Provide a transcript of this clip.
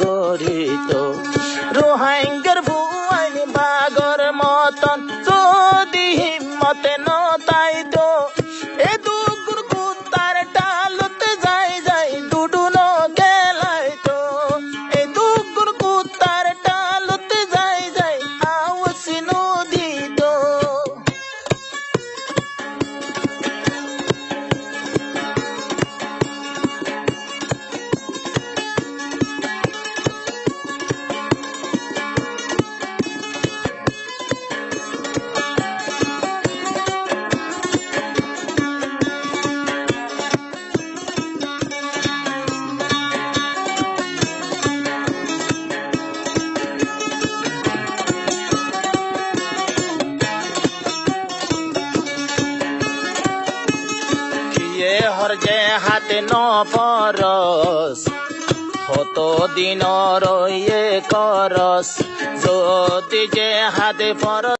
গরিত রোহাঙ্গার ভুয়াইন বাগর মতন যদি হিম্মতে নতাইত এ দুগুর কুত্তার টালতে যাই যাই দুডুনো গেলাইতো এ দুগুর কুত্তার টালতে যাই যাই আওয়াজ নদিত হর যে হাতে ন পরস কত দিন রয়ে করস যদি যে হাতে পরস